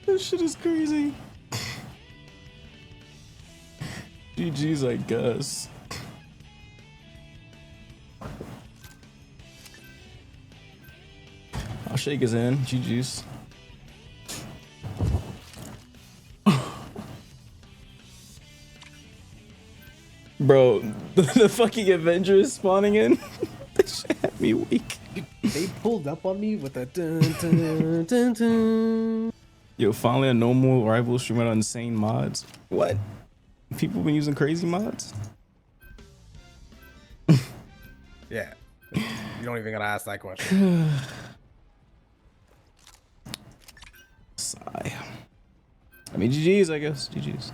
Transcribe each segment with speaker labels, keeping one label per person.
Speaker 1: This shit is crazy. GG's, I guess. I'll shake his hand. GG's. Bro, the fucking Avengers spawning in. This shit had me weak.
Speaker 2: They pulled up on me with a dun, dun, dun, dun.
Speaker 1: Yo, finally a normal rival streamer on insane mods. What? People been using crazy mods?
Speaker 2: Yeah. You don't even gotta ask that question.
Speaker 1: Sigh. I mean, GG's, I guess. GG's.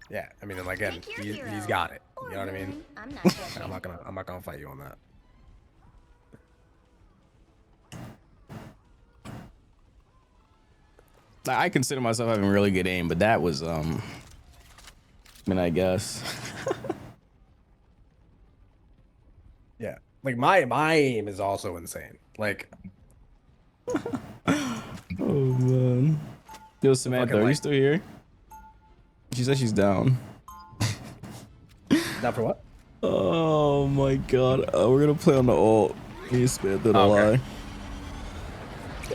Speaker 2: Yeah, I mean, and again, he's got it. You know what I mean? I'm not gonna fight you on that.
Speaker 1: I consider myself having really good aim, but that was I mean, I guess.
Speaker 2: Yeah, like my aim is also insane. Like,
Speaker 1: oh man. Yo, Samantha, are you still here? She said she's down.
Speaker 2: down for what?
Speaker 1: Oh my god. We're gonna play on the ult. Me and Samantha the lie.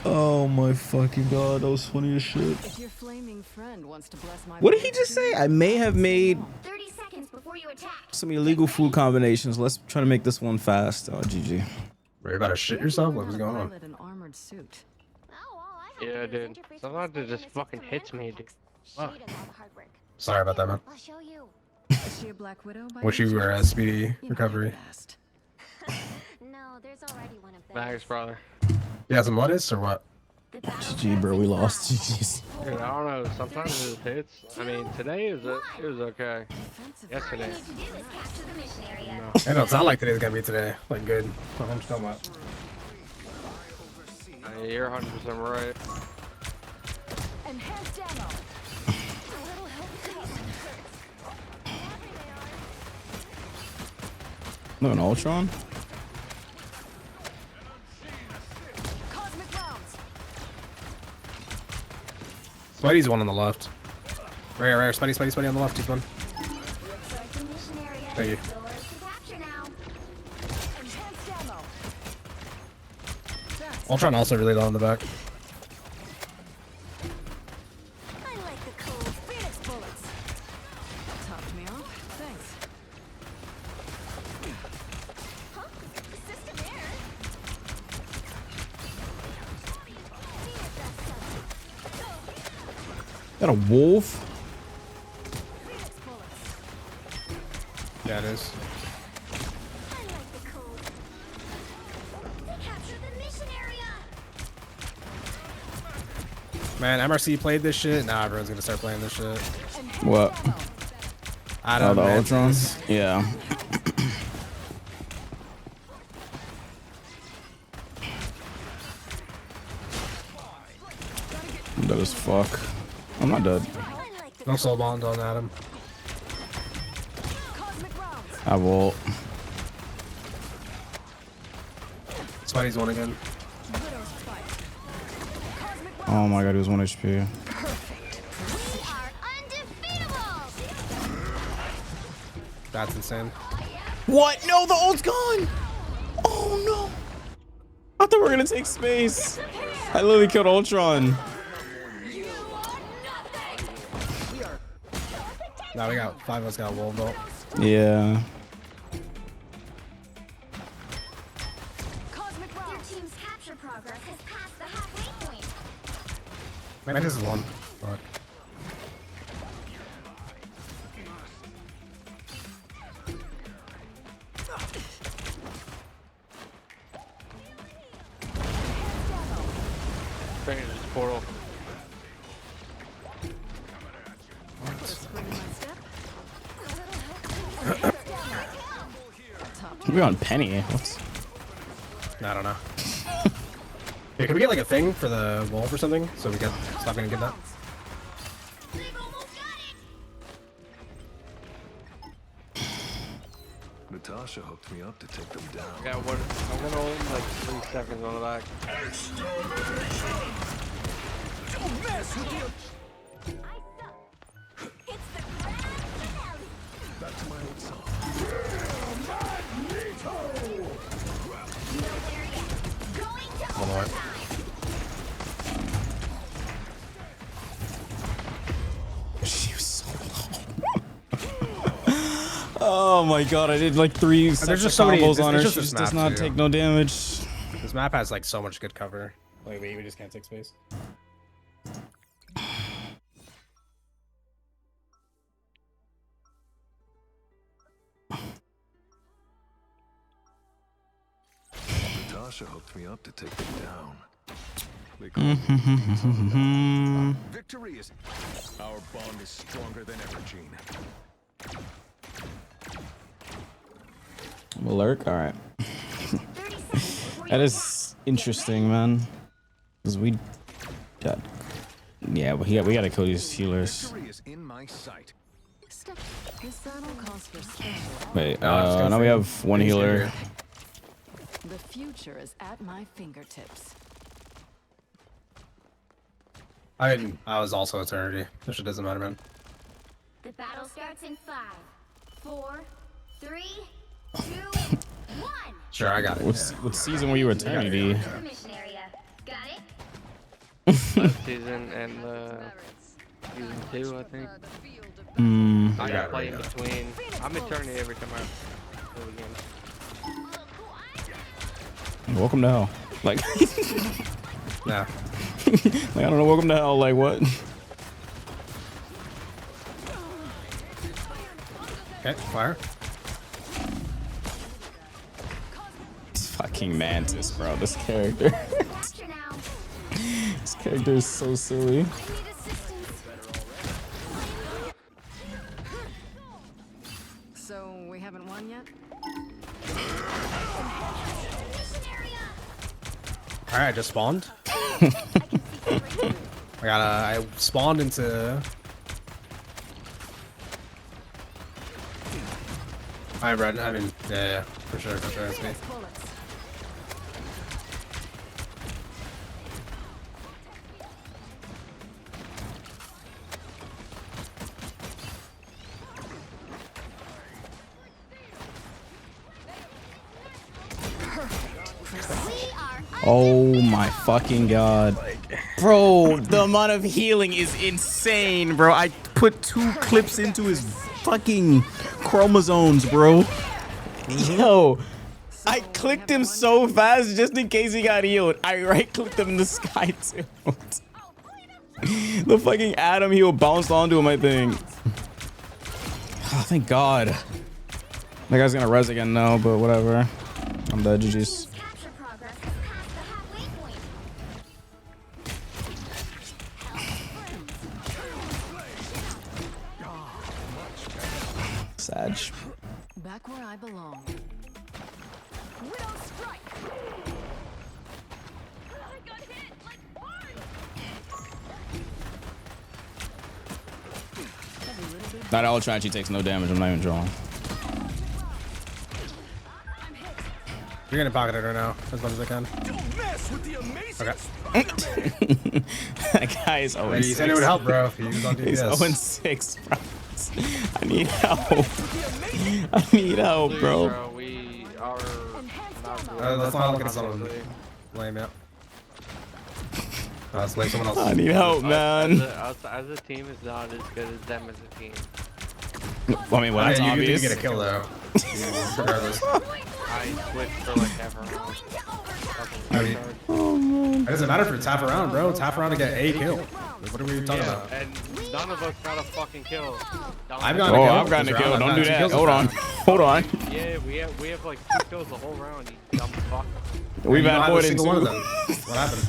Speaker 1: Oh my fucking god, that was funny as shit.
Speaker 3: If your flaming friend wants to bless my
Speaker 1: What did he just say? I may have made
Speaker 4: 30 seconds before you attack.
Speaker 1: some illegal food combinations. Let's try to make this one fast. Oh, GG.
Speaker 2: Are you about to shit yourself? What's going on?
Speaker 3: An armored suit.
Speaker 5: Yeah, dude. Sometimes it just fucking hits me, dude. Fuck.
Speaker 2: Sorry about that, man.
Speaker 4: I'll show you.
Speaker 3: Is she a Black Widow?
Speaker 2: Wish you were a speedy recovery.
Speaker 4: No, there's already one of them.
Speaker 5: Thanks, brother.
Speaker 2: You got some lettuce or what?
Speaker 1: GG, bro. We lost. GG's.
Speaker 5: Dude, I don't know. Sometimes it hits. I mean, today it was okay. Yesterday.
Speaker 4: No.
Speaker 2: I don't sound like today's gonna be today. Like good. I'm still not.
Speaker 5: You're 100% right.
Speaker 3: Enhanced ammo.
Speaker 1: No, an Ultron?
Speaker 3: Cosmic rounds.
Speaker 2: Spidey's one on the left. Rare. Spidey on the left. He's one. Thank you.
Speaker 3: Enhanced ammo.
Speaker 2: Ultron also really low in the back.
Speaker 3: I like the cool Phoenix bullets. Topped me off. Thanks.
Speaker 1: That a wolf?
Speaker 2: Yeah, it is. Man, MRC played this shit. Nah, everyone's gonna start playing this shit.
Speaker 1: What?
Speaker 2: I don't
Speaker 1: the
Speaker 2: know.
Speaker 1: Ultrons? Yeah. I'm dead as fuck. I'm not dead.
Speaker 2: No soul bond on Adam.
Speaker 1: I will.
Speaker 2: Spidey's one again.
Speaker 1: Oh my god, he was 1 HP.
Speaker 2: That's insane.
Speaker 1: What? No, the ult's gone! Oh no! I thought we were gonna take space. I literally killed Ultron.
Speaker 2: Now we got 5 of us got wolf ult.
Speaker 1: Yeah.
Speaker 4: Your team's capture progress has passed the halfway point.
Speaker 2: Man, this is one. Fuck.
Speaker 5: Change this portal.
Speaker 1: We're on Penny. What's...
Speaker 2: I don't know. Hey, can we get like a thing for the wolf or something so we can stop getting kidnapped?
Speaker 6: Natasha hooked me up to take them down.
Speaker 5: I got one. I'm gonna hold like 3 seconds on the back.
Speaker 3: It's the grand finale.
Speaker 6: Back to my old song.
Speaker 4: Going to
Speaker 2: One more.
Speaker 1: She was so low. Oh my god, I did like 3 sets of
Speaker 2: just so many-
Speaker 1: combos on her.
Speaker 2: it's
Speaker 1: She
Speaker 2: just
Speaker 1: just does
Speaker 2: this map,
Speaker 1: not
Speaker 2: too.
Speaker 1: take no damage.
Speaker 2: This map has like so much good cover. Like we just can't take space.
Speaker 6: Natasha hooked me up to take them down. They call me Victory is... Our bond is stronger than ever, Gene.
Speaker 1: Lurk? Alright.
Speaker 4: 30 seconds before you
Speaker 1: That is interesting, man. Because we got... Yeah, we gotta kill these healers.
Speaker 6: Victory is in my sight.
Speaker 3: Step. This battle calls for special.
Speaker 1: Wait,
Speaker 2: I was gonna
Speaker 1: now we
Speaker 2: say,
Speaker 1: have one
Speaker 2: please
Speaker 1: healer.
Speaker 2: do.
Speaker 3: The future is at my fingertips.
Speaker 2: I was also Eternity. That shit doesn't matter, man.
Speaker 4: The battle starts in 5, 4, 3, 2, 1.
Speaker 2: Sure, I got it.
Speaker 1: What season were you Eternity?
Speaker 4: Mission area. Got it?
Speaker 5: Last season and season 2, I think.
Speaker 1: Hmm.
Speaker 5: I
Speaker 2: got
Speaker 5: gotta
Speaker 2: it,
Speaker 5: play in
Speaker 2: yeah.
Speaker 5: between. I'm Eternity every time I play the game.
Speaker 1: Welcome to hell. Like,
Speaker 2: Yeah.
Speaker 1: like, I don't know. Welcome to hell. Like, what?
Speaker 2: Okay, fire.
Speaker 1: Fucking Mantis, bro. This character.
Speaker 4: Capture now.
Speaker 1: This character is so silly.
Speaker 4: I need assistance.
Speaker 3: So we haven't won yet?
Speaker 4: Mission area.
Speaker 2: All right, I just spawned. I spawned into. I read. I mean, yeah, for sure, it's me.
Speaker 3: Bullets.
Speaker 1: Oh my fucking god. Bro, the amount of healing is insane, bro. I put 2 clips into his fucking chromosomes, bro. Yo, I clicked him so fast just in case he got healed. I right-clicked him in the sky too. The fucking Atom heal bounced onto him, I think. Oh, thank God. That guy's gonna res again now, but whatever. I'm dead, GG's.
Speaker 4: Capture progress has passed the halfway point.
Speaker 1: Sag.
Speaker 3: Back where I belong.
Speaker 4: Widow strike. I got hit like hard.
Speaker 1: That Ultra actually takes no damage. I'm not even drawing.
Speaker 2: You're gonna pocket it right now as much as I can.
Speaker 6: Don't mess with the amazing...
Speaker 2: Okay.
Speaker 1: That guy is 0
Speaker 2: Hey, you said it would help, bro. If he was on
Speaker 1: He's
Speaker 2: DPS.
Speaker 1: 0-6, bro. I need help. I need help, bro.
Speaker 5: We are not
Speaker 2: Let's not look at someone lame, yeah. Let's blame someone else.
Speaker 1: I need help, man.
Speaker 5: Us as a team is not as good as them as a team.
Speaker 1: I mean, well, that's
Speaker 2: you
Speaker 1: obvious.
Speaker 2: did get a kill though. Regardless.
Speaker 5: I switched for like half a round.
Speaker 2: I mean,
Speaker 1: Oh, man.
Speaker 2: it doesn't matter if it's half a round, bro. It's half a round to get a kill. What are we talking
Speaker 5: Yeah,
Speaker 2: about?
Speaker 5: and none of us got a fucking kill.
Speaker 2: I've gotten
Speaker 1: Oh,
Speaker 2: a kill.
Speaker 1: I've gotten a
Speaker 2: This
Speaker 1: kill.
Speaker 2: round,
Speaker 1: Don't
Speaker 2: I've
Speaker 1: do
Speaker 2: gotten 2
Speaker 1: that.
Speaker 2: kills
Speaker 1: Hold
Speaker 2: this
Speaker 1: on.
Speaker 2: round.
Speaker 1: Hold on.
Speaker 5: Yeah, we have like 2 kills the whole round, you dumb fuck.
Speaker 1: We've
Speaker 2: You don't
Speaker 1: had
Speaker 2: have
Speaker 1: more
Speaker 2: a
Speaker 1: than
Speaker 2: single
Speaker 1: 2.
Speaker 2: one of them. What happened?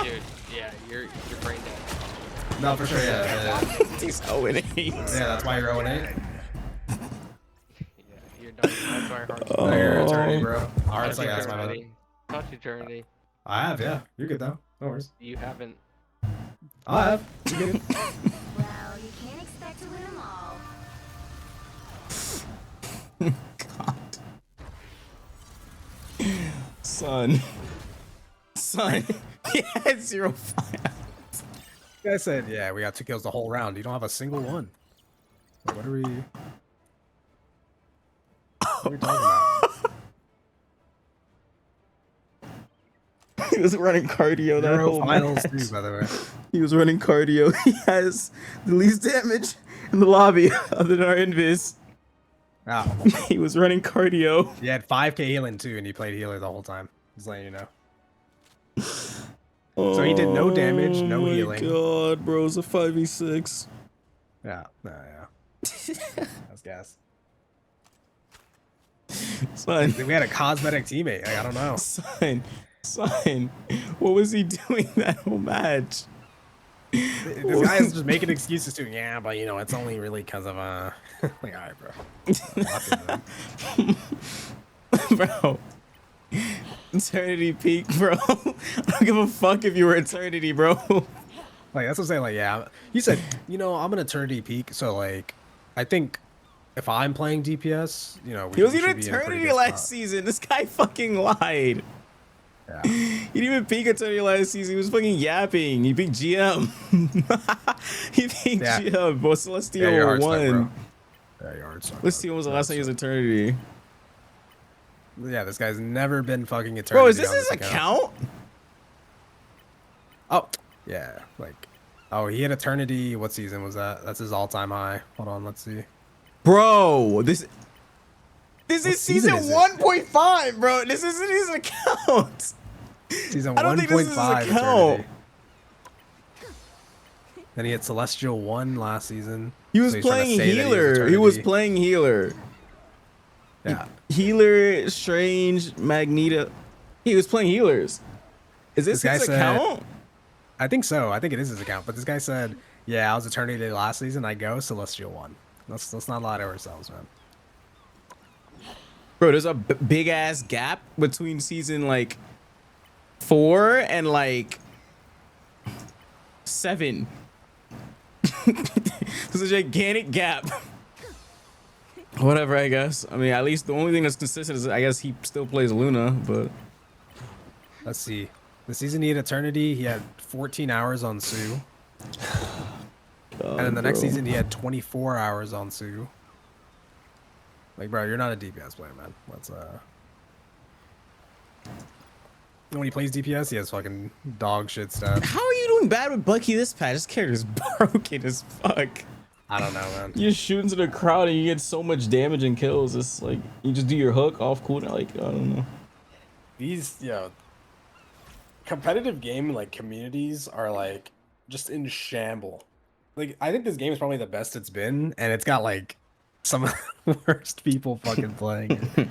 Speaker 5: Dude, yeah, you're brain dead.
Speaker 2: No, for sure, yeah.
Speaker 1: He's 0-8.
Speaker 2: Yeah, that's why you're 0-8.
Speaker 5: Yeah, you're done. That's why hard.
Speaker 2: No, you're
Speaker 1: Oh.
Speaker 2: eternity, bro. Alright,
Speaker 5: Touch
Speaker 2: so yeah, that's my bad.
Speaker 5: eternity. Touch eternity.
Speaker 2: I have, yeah. You're good though. No worries.
Speaker 5: You haven't.
Speaker 2: I have. You get it.
Speaker 4: Well, you can't expect to win them all.
Speaker 1: God. Son. Son. He had 0-5.
Speaker 2: Guy said, yeah, we got 2 kills the whole round. You don't have a single one. Like, what are we talking about?
Speaker 1: He was running cardio that
Speaker 2: 0
Speaker 1: whole
Speaker 2: finals
Speaker 1: match.
Speaker 2: too, by the way.
Speaker 1: He was running cardio. He has the least damage in the lobby other than our invis.
Speaker 2: Wow.
Speaker 1: He was running cardio.
Speaker 2: He had 5k healing too, and he played healer the whole time. Just letting you know. So he did no damage, no healing.
Speaker 1: Oh my god, bro, it's a 5v6.
Speaker 2: Yeah, yeah. That's gas.
Speaker 1: Son,
Speaker 2: We had a cosmetic teammate. Like, I don't know.
Speaker 1: son, what was he doing that whole match?
Speaker 2: This guy is just making excuses too. Yeah, but you know, it's only really because of like, alright, bro.
Speaker 1: Bro. Eternity Peak, bro. I don't give a fuck if you were Eternity, bro.
Speaker 2: Like, that's what I'm saying. Like, yeah, he said, you know, I'm an Eternity Peak, so like, I think if I'm playing DPS, you know,
Speaker 1: He was
Speaker 2: should
Speaker 1: even
Speaker 2: be in a pretty
Speaker 1: Eternity
Speaker 2: good
Speaker 1: last
Speaker 2: spot.
Speaker 1: season. This guy fucking lied.
Speaker 2: Yeah.
Speaker 1: He didn't even peak Eternity last season. He was fucking yapping. He peaked GM. He peaked
Speaker 2: Yeah.
Speaker 1: GM. But Celestial
Speaker 2: Yeah, your heart suck,
Speaker 1: won.
Speaker 2: bro. Yeah, your heart suck,
Speaker 1: Let's see when was the last time he was Eternity.
Speaker 2: Yeah, this guy's never been fucking Eternity.
Speaker 1: Bro, is this
Speaker 2: on
Speaker 1: his account?
Speaker 2: Oh, yeah. Like, oh, he had Eternity. What season was that? That's his all-time high. Hold on, let's see.
Speaker 1: Bro, this is
Speaker 2: season
Speaker 1: season
Speaker 2: is it?
Speaker 1: 1.5, bro. This isn't his account.
Speaker 2: Season
Speaker 1: I don't think this is his
Speaker 2: 1.5
Speaker 1: account.
Speaker 2: Eternity. Then he had Celestial 1 last season.
Speaker 1: He was
Speaker 2: so he's trying to
Speaker 1: playing
Speaker 2: say that
Speaker 1: healer. He was
Speaker 2: Eternity.
Speaker 1: playing healer.
Speaker 2: Yeah.
Speaker 1: Healer, Strange, Magneto. He was playing healers. Is this
Speaker 2: This guy
Speaker 1: his
Speaker 2: said-
Speaker 1: account?
Speaker 2: I think so. I think it is his account. But this guy said, yeah, I was Eternity last season. I go Celestial 1. Let's not lie to ourselves, man.
Speaker 1: Bro, there's a big ass gap between season like 4 and like 7. There's a gigantic gap. Whatever, I guess. I mean, at least the only thing that's consistent is I guess he still plays Luna, but
Speaker 2: Let's see. The season he had Eternity, he had 14 hours on Sue. And then the next
Speaker 1: bro.
Speaker 2: season he had 24 hours on Sue. Like, bro, you're not a DPS player, man. Let's when he plays DPS, he has fucking dog shit stats.
Speaker 1: How are you doing bad with Bucky this patch? This character's broken as fuck.
Speaker 2: I don't know, man.
Speaker 1: You just shoot into the crowd and you get so much damage and kills. It's like you just do your hook off cooldown. Like, I don't know.
Speaker 2: These, competitive game like communities are like just in shamble. Like, I think this game is probably the best it's been, and it's got like some of the worst people fucking playing it.